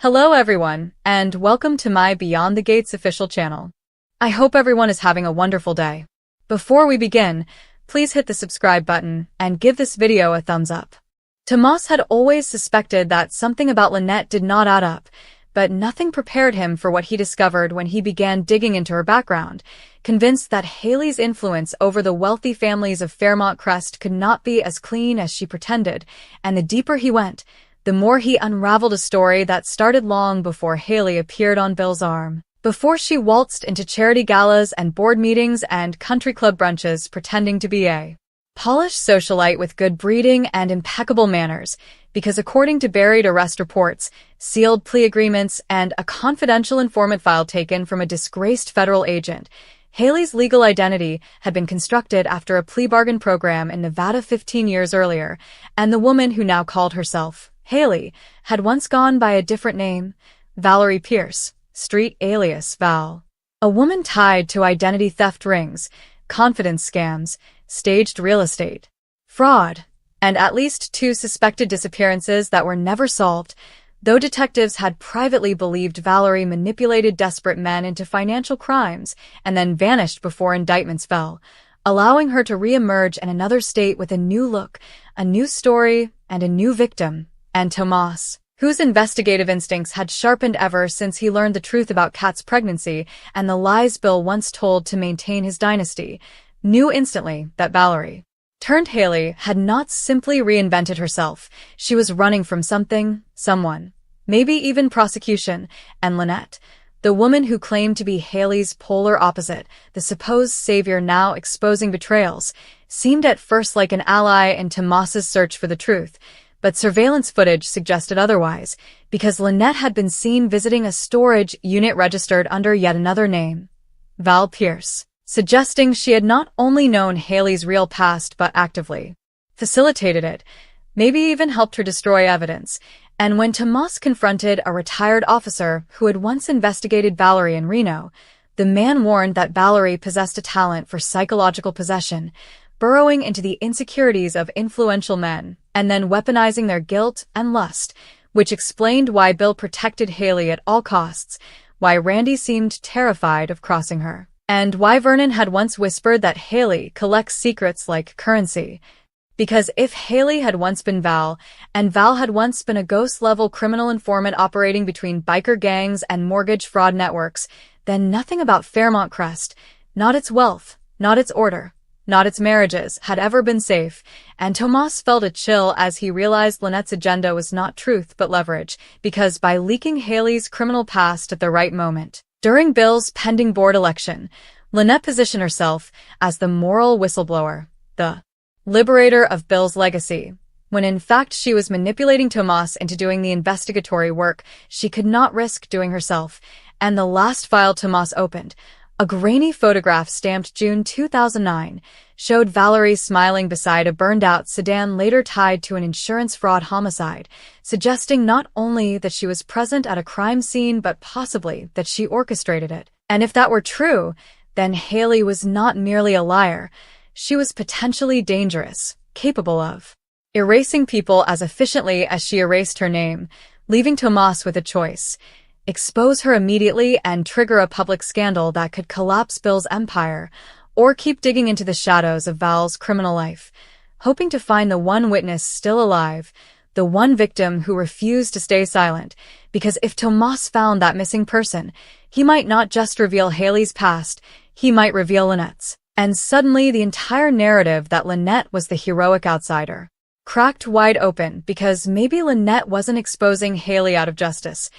Hello everyone, and welcome to my Beyond the Gates official channel. I hope everyone is having a wonderful day. Before we begin, please hit the subscribe button and give this video a thumbs up. Tomas had always suspected that something about Lynette did not add up, but nothing prepared him for what he discovered when he began digging into her background, convinced that Haley's influence over the wealthy families of Fairmont Crest could not be as clean as she pretended, and the deeper he went, the more he unraveled a story that started long before Haley appeared on Bill's arm. Before she waltzed into charity galas and board meetings and country club brunches pretending to be a polished socialite with good breeding and impeccable manners, because according to buried arrest reports, sealed plea agreements, and a confidential informant file taken from a disgraced federal agent, Haley's legal identity had been constructed after a plea bargain program in Nevada 15 years earlier, and the woman who now called herself Haley had once gone by a different name, Valerie Pierce, street alias Val. A woman tied to identity theft rings, confidence scams, staged real estate fraud, and at least 2 suspected disappearances that were never solved, though detectives had privately believed Valerie manipulated desperate men into financial crimes and then vanished before indictments fell, allowing her to re-emerge in another state with a new look, a new story, and a new victim. And Tomas, whose investigative instincts had sharpened ever since he learned the truth about Kat's pregnancy and the lies Bill once told to maintain his dynasty, knew instantly that Valerie turned Haley had not simply reinvented herself. She was running from something, someone, maybe even prosecution, and Lynette, the woman who claimed to be Haley's polar opposite, the supposed savior now exposing betrayals, seemed at first like an ally in Tomas's search for the truth. But surveillance footage suggested otherwise, because Lynette had been seen visiting a storage unit registered under yet another name, Val Pierce, suggesting she had not only known Haley's real past but actively facilitated it, maybe even helped her destroy evidence. And when Tomas confronted a retired officer who had once investigated Valerie in Reno, the man warned that Valerie possessed a talent for psychological possession, burrowing into the insecurities of influential men, and then weaponizing their guilt and lust, which explained why Bill protected Haley at all costs, why Randy seemed terrified of crossing her, and why Vernon had once whispered that Haley collects secrets like currency. Because if Haley had once been Val, and Val had once been a ghost-level criminal informant operating between biker gangs and mortgage fraud networks, then nothing about Fairmont Crest, not its wealth, not its order, not its marriages, had ever been safe, and Tomas felt a chill as he realized Lynette's agenda was not truth but leverage, because by leaking Haley's criminal past at the right moment, during Bill's pending board election, Lynette positioned herself as the moral whistleblower, the liberator of Bill's legacy, when in fact she was manipulating Tomas into doing the investigatory work she could not risk doing herself. And the last file Tomas opened, a grainy photograph stamped June 2009, showed Valerie smiling beside a burned-out sedan later tied to an insurance fraud homicide, suggesting not only that she was present at a crime scene but possibly that she orchestrated it. And if that were true, then Haley was not merely a liar. She was potentially dangerous, capable of erasing people as efficiently as she erased her name, leaving Tomas with a choice: expose her immediately and trigger a public scandal that could collapse Bill's empire, or keep digging into the shadows of Val's criminal life, hoping to find the one witness still alive, the one victim who refused to stay silent, because if Tomas found that missing person, he might not just reveal Haley's past, he might reveal Lynette's. And suddenly the entire narrative that Lynette was the heroic outsider cracked wide open, because maybe Lynette wasn't exposing Haley out of justice.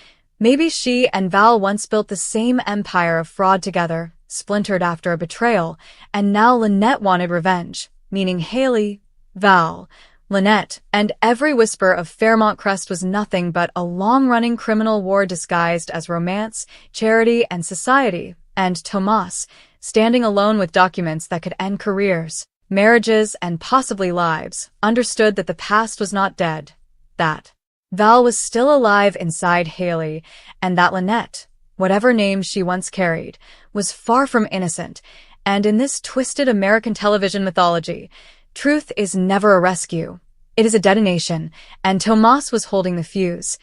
Maybe she and Val once built the same empire of fraud together, splintered after a betrayal, and now Lynette wanted revenge, meaning Haley, Val, Lynette, and every whisper of Fairmont Crest was nothing but a long-running criminal war disguised as romance, charity, and society, and Tomas, standing alone with documents that could end careers, marriages, and possibly lives, understood that the past was not dead, that Val was still alive inside Haley, and that Lynette, whatever name she once carried, was far from innocent. And in this twisted American television mythology, truth is never a rescue. It is a detonation, and Tomas was holding the fuse.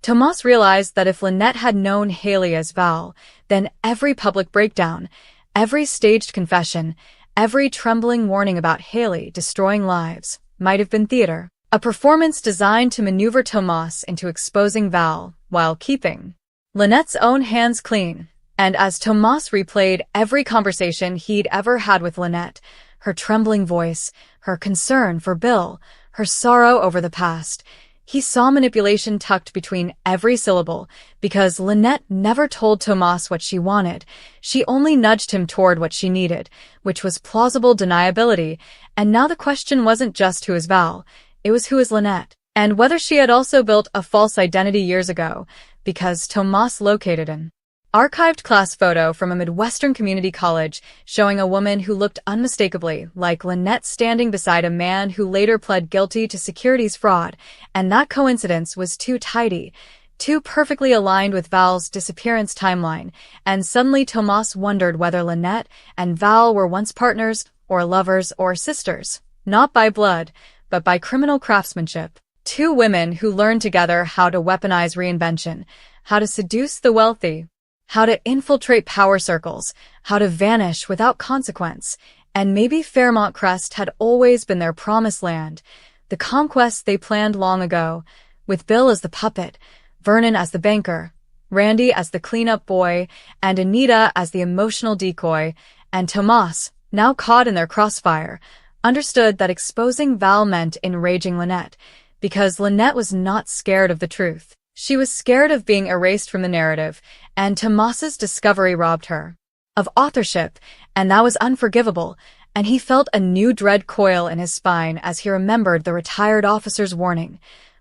Tomas realized that if Lynette had known Haley as Val, then every public breakdown, every staged confession, every trembling warning about Haley destroying lives might have been theater. A performance designed to maneuver Tomas into exposing Val while keeping Lynette's own hands clean. And as Tomas replayed every conversation he'd ever had with Lynette, her trembling voice, her concern for Bill, her sorrow over the past, he saw manipulation tucked between every syllable, because Lynette never told Tomas what she wanted. She only nudged him toward what she needed, which was plausible deniability. And now the question wasn't just who is Val, it was who is Lynette, and whether she had also built a false identity years ago, because Tomas located an archived class photo from a Midwestern community college showing a woman who looked unmistakably like Lynette standing beside a man who later pled guilty to securities fraud, and that coincidence was too tidy, too perfectly aligned with Val's disappearance timeline, and suddenly Tomas wondered whether Lynette and Val were once partners, or lovers, or sisters, not by blood, but by criminal craftsmanship. Two women who learned together how to weaponize reinvention, how to seduce the wealthy, how to infiltrate power circles, how to vanish without consequence. And maybe Fairmont Crest had always been their promised land, the conquest they planned long ago, with Bill as the puppet, Vernon as the banker, Randy as the cleanup boy, and Anita as the emotional decoy, and Tomas, now caught in their crossfire, understood that exposing Val meant enraging Lynette, because Lynette was not scared of the truth. She was scared of being erased from the narrative, and Tomas's discovery robbed her of authorship, and that was unforgivable, and he felt a new dread coil in his spine as he remembered the retired officer's warning.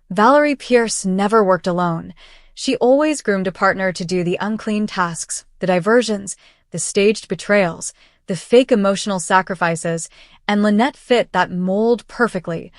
Valerie Pierce never worked alone. She always groomed a partner to do the unclean tasks, the diversions, the staged betrayals, the fake emotional sacrifices, and Lynette fit that mold perfectly,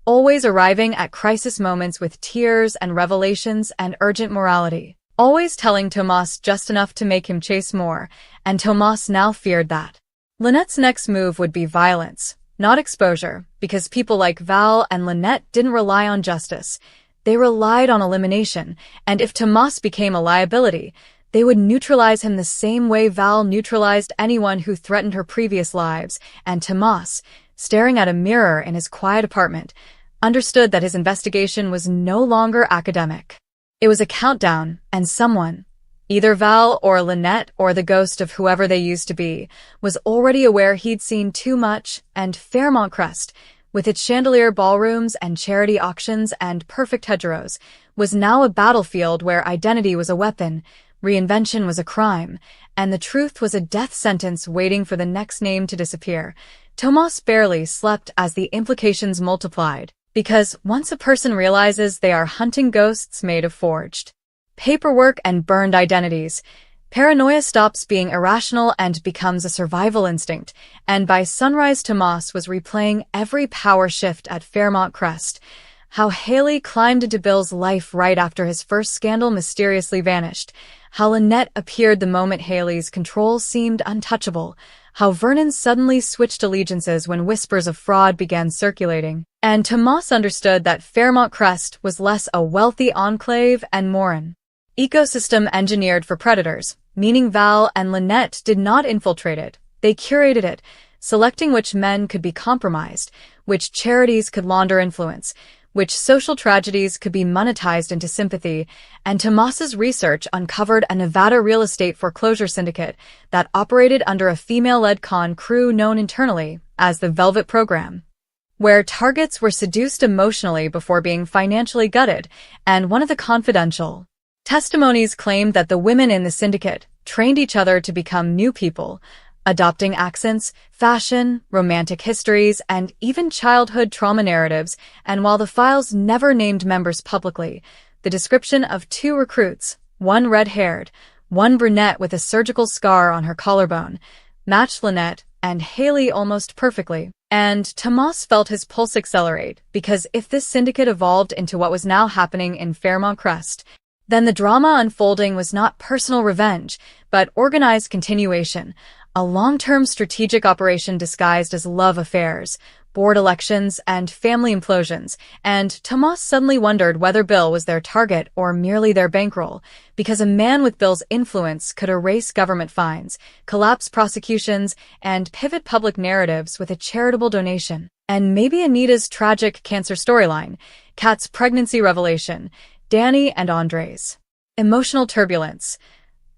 always arriving at crisis moments with tears and revelations and urgent morality, always telling Tomas just enough to make him chase more, and Tomas now feared that Lynette's next move would be violence, not exposure, because people like Val and Lynette didn't rely on justice. They relied on elimination, and if Tomas became a liability, they would neutralize him the same way Val neutralized anyone who threatened her previous lives, and Tomas, staring at a mirror in his quiet apartment, understood that his investigation was no longer academic. It was a countdown, and someone, either Val or Lynette or the ghost of whoever they used to be, was already aware he'd seen too much, and Fairmont Crest, with its chandelier ballrooms and charity auctions and perfect hedgerows, was now a battlefield where identity was a weapon, reinvention was a crime, and the truth was a death sentence waiting for the next name to disappear. Tomas barely slept as the implications multiplied, because once a person realizes they are hunting ghosts made of forged paperwork and burned identities, paranoia stops being irrational and becomes a survival instinct, and by sunrise Tomas was replaying every power shift at Fairmont Crest, how Haley climbed into Bill's life right after his first scandal mysteriously vanished, how Lynette appeared the moment Haley's control seemed untouchable, how Vernon suddenly switched allegiances when whispers of fraud began circulating, and Tomas understood that Fairmont Crest was less a wealthy enclave and more an ecosystem engineered for predators, meaning Val and Lynette did not infiltrate it, they curated it, selecting which men could be compromised, which charities could launder influence, which social tragedies could be monetized into sympathy, and Tomas's research uncovered a Nevada real estate foreclosure syndicate that operated under a female-led con crew known internally as the Velvet Program, where targets were seduced emotionally before being financially gutted, and one of the confidential testimonies claimed that the women in the syndicate trained each other to become new people, adopting accents, fashion, romantic histories, and even childhood trauma narratives, and while the files never named members publicly, the description of two recruits, one red-haired, one brunette with a surgical scar on her collarbone, matched Lynette and Haley almost perfectly. And Tomas felt his pulse accelerate, because if this syndicate evolved into what was now happening in Fairmont Crest, then the drama unfolding was not personal revenge, but organized continuation, a long-term strategic operation disguised as love affairs, board elections, and family implosions, and Tomas suddenly wondered whether Bill was their target or merely their bankroll, because a man with Bill's influence could erase government fines, collapse prosecutions, and pivot public narratives with a charitable donation. And maybe Anita's tragic cancer storyline, Kat's pregnancy revelation, Danny and Andre's emotional turbulence.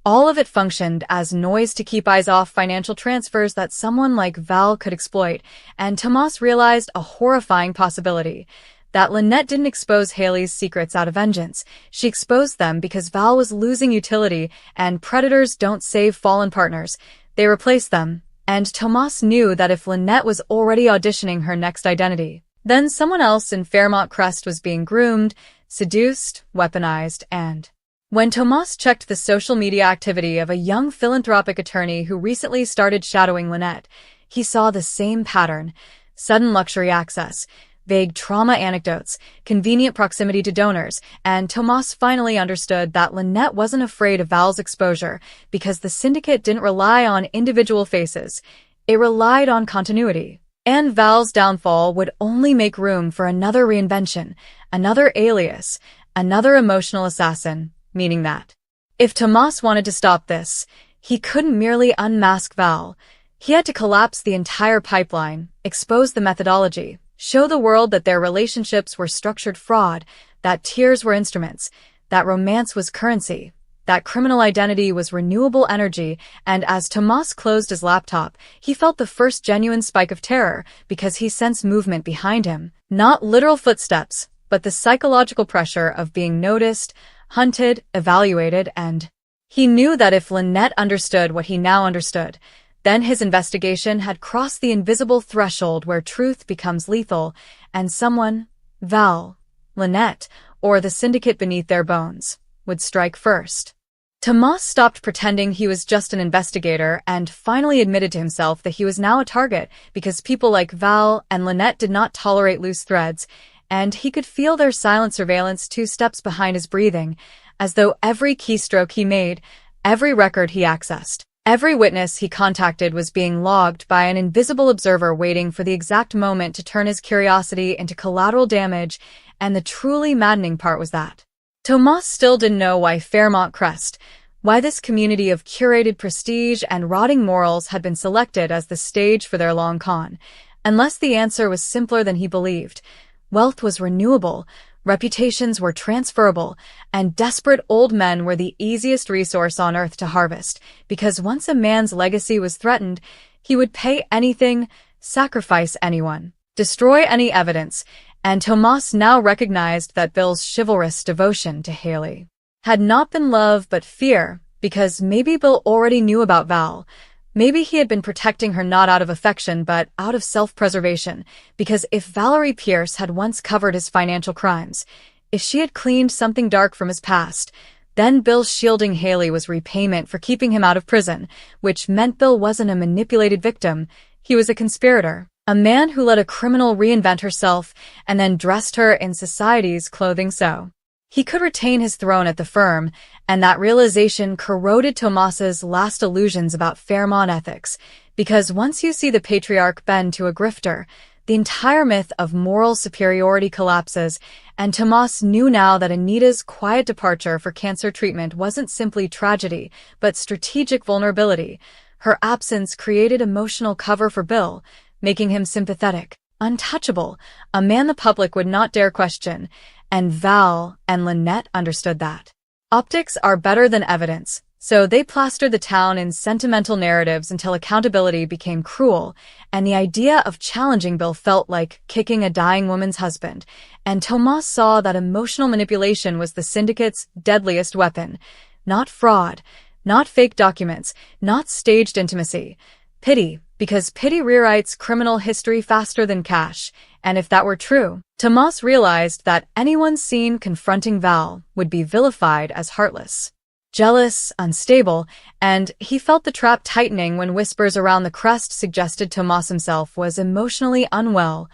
All of it functioned as noise to keep eyes off financial transfers that someone like Val could exploit, and Tomas realized a horrifying possibility. That Lynette didn't expose Haley's secrets out of vengeance. She exposed them because Val was losing utility, and predators don't save fallen partners. They replace them. And Tomas knew that if Lynette was already auditioning her next identity, then someone else in Fairmont Crest was being groomed, seduced, weaponized, and... When Tomas checked the social media activity of a young philanthropic attorney who recently started shadowing Lynette, he saw the same pattern: sudden luxury access, vague trauma anecdotes, convenient proximity to donors, and Tomas finally understood that Lynette wasn't afraid of Val's exposure because the syndicate didn't rely on individual faces. It relied on continuity. And Val's downfall would only make room for another reinvention, another alias, another emotional assassin. Meaning that if Tomas wanted to stop this, he couldn't merely unmask Val. He had to collapse the entire pipeline, expose the methodology, show the world that their relationships were structured fraud, that tears were instruments, that romance was currency, that criminal identity was renewable energy. And as Tomas closed his laptop, he felt the first genuine spike of terror because he sensed movement behind him. Not literal footsteps, but the psychological pressure of being noticed, hunted, evaluated, and he knew that if Lynette understood what he now understood, then his investigation had crossed the invisible threshold where truth becomes lethal, and someone, Val, Lynette, or the syndicate beneath their bones, would strike first. Tomas stopped pretending he was just an investigator and finally admitted to himself that he was now a target because people like Val and Lynette did not tolerate loose threads, and he could feel their silent surveillance 2 steps behind his breathing, as though every keystroke he made, every record he accessed, every witness he contacted was being logged by an invisible observer waiting for the exact moment to turn his curiosity into collateral damage. And the truly maddening part was that Tomas still didn't know why Fairmont Crest, why this community of curated prestige and rotting morals had been selected as the stage for their long con, unless the answer was simpler than he believed. Wealth was renewable, reputations were transferable, and desperate old men were the easiest resource on earth to harvest, because once a man's legacy was threatened, he would pay anything, sacrifice anyone, destroy any evidence. And Tomas now recognized that Bill's chivalrous devotion to Haley had not been love but fear, because maybe Bill already knew about Val. Maybe he had been protecting her not out of affection but out of self-preservation, because if Valerie Pierce had once covered his financial crimes, if she had cleaned something dark from his past, then Bill shielding Haley was repayment for keeping him out of prison, which meant Bill wasn't a manipulated victim, he was a conspirator, a man who let a criminal reinvent herself and then dressed her in society's clothing so he could retain his throne at the firm. And that realization corroded Tomas's last illusions about Fairmont ethics, because once you see the patriarch bend to a grifter, the entire myth of moral superiority collapses, and Tomas knew now that Anita's quiet departure for cancer treatment wasn't simply tragedy, but strategic vulnerability. Her absence created emotional cover for Bill, making him sympathetic, untouchable, a man the public would not dare question, and Val and Lynette understood that. Optics are better than evidence, so they plastered the town in sentimental narratives until accountability became cruel, and the idea of challenging Bill felt like kicking a dying woman's husband. And Tomas saw that emotional manipulation was the syndicate's deadliest weapon. Not fraud, not fake documents, not staged intimacy. Pity, because pity rewrites criminal history faster than cash. And if that were true, Tomas realized that anyone seen confronting Val would be vilified as heartless, jealous, unstable, and he felt the trap tightening when whispers around the crest suggested Tomas himself was emotionally unwell,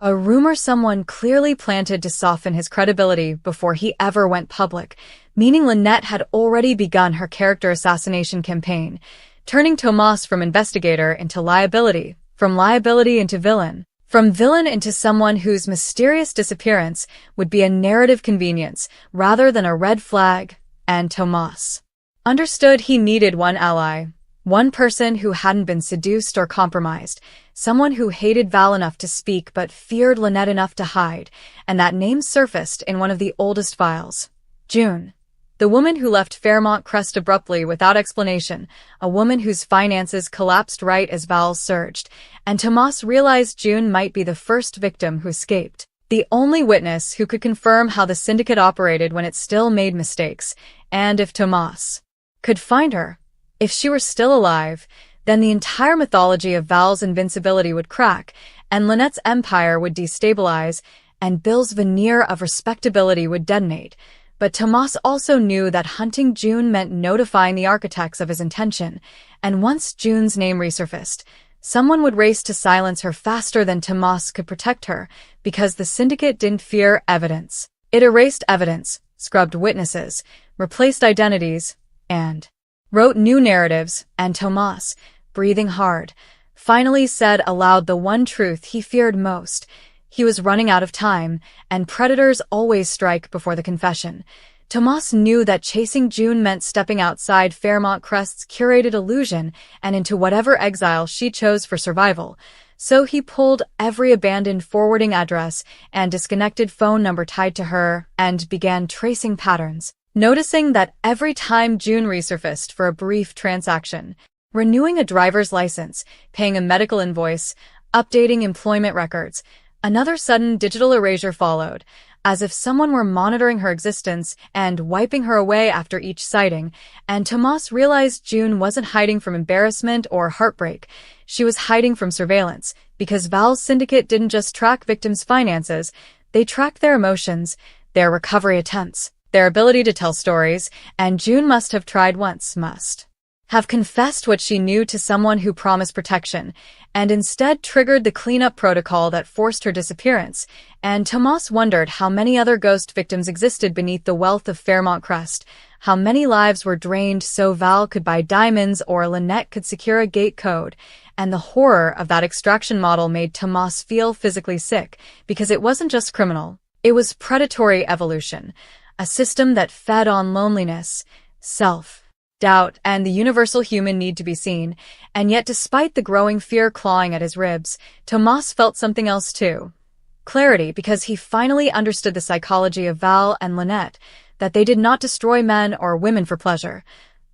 a rumor someone clearly planted to soften his credibility before he ever went public, meaning Lynette had already begun her character assassination campaign, turning Tomas from investigator into liability, from liability into villain. From villain into someone whose mysterious disappearance would be a narrative convenience rather than a red flag, and Tomas understood he needed one ally, one person who hadn't been seduced or compromised, someone who hated Val enough to speak but feared Lynette enough to hide, and that name surfaced in one of the oldest files. June. The woman who left Fairmont Crest abruptly without explanation, a woman whose finances collapsed right as Val surged, and Tomas realized June might be the first victim who escaped. The only witness who could confirm how the syndicate operated when it still made mistakes, and if Tomas could find her, if she were still alive, then the entire mythology of Val's invincibility would crack, and Lynette's empire would destabilize, and Bill's veneer of respectability would detonate. But Tomas also knew that hunting June meant notifying the architects of his intention, and once June's name resurfaced, someone would race to silence her faster than Tomas could protect her, because the syndicate didn't fear evidence. It erased evidence, scrubbed witnesses, replaced identities, and wrote new narratives, and Tomas, breathing hard, finally said aloud the one truth he feared most. He was running out of time, and predators always strike before the confession. Tomas knew that chasing June meant stepping outside Fairmont Crest's curated illusion and into whatever exile she chose for survival. So he pulled every abandoned forwarding address and disconnected phone number tied to her and began tracing patterns, noticing that every time June resurfaced for a brief transaction, renewing a driver's license, paying a medical invoice, updating employment records, another sudden digital erasure followed, as if someone were monitoring her existence and wiping her away after each sighting, and Tomas realized June wasn't hiding from embarrassment or heartbreak. She was hiding from surveillance, because Val's syndicate didn't just track victims' finances, they tracked their emotions, their recovery attempts, their ability to tell stories, and June must have tried once, must have confessed what she knew to someone who promised protection, and instead triggered the cleanup protocol that forced her disappearance, and Tomas wondered how many other ghost victims existed beneath the wealth of Fairmont Crest, how many lives were drained so Val could buy diamonds or Lynette could secure a gate code, and the horror of that extraction model made Tomas feel physically sick, because it wasn't just criminal, it was predatory evolution, a system that fed on loneliness, self-doubt, and the universal human need to be seen, and yet despite the growing fear clawing at his ribs, Tomas felt something else too. Clarity, because he finally understood the psychology of Val and Lynette, that they did not destroy men or women for pleasure.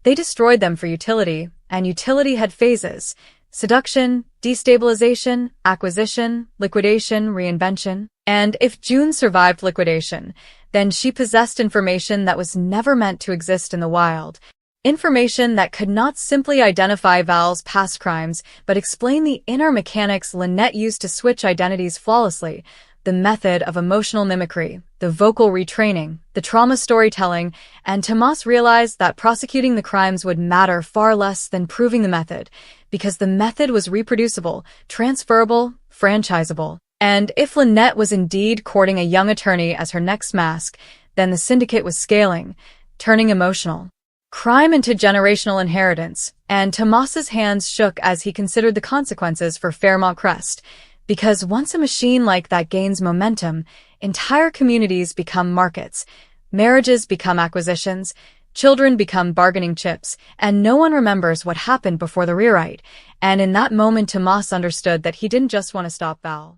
They destroyed them for utility, and utility had phases: seduction, destabilization, acquisition, liquidation, reinvention. And if June survived liquidation, then she possessed information that was never meant to exist in the wild. Information that could not simply identify Val's past crimes, but explain the inner mechanics Lynette used to switch identities flawlessly, the method of emotional mimicry, the vocal retraining, the trauma storytelling, and Tomas realized that prosecuting the crimes would matter far less than proving the method, because the method was reproducible, transferable, franchisable. And if Lynette was indeed courting a young attorney as her next mask, then the syndicate was scaling, turning emotional crime into generational inheritance, and Tomas's hands shook as he considered the consequences for Fairmont Crest, because once a machine like that gains momentum, entire communities become markets, marriages become acquisitions, children become bargaining chips, and no one remembers what happened before the rewrite. And in that moment, Tomas understood that he didn't just want to stop Val.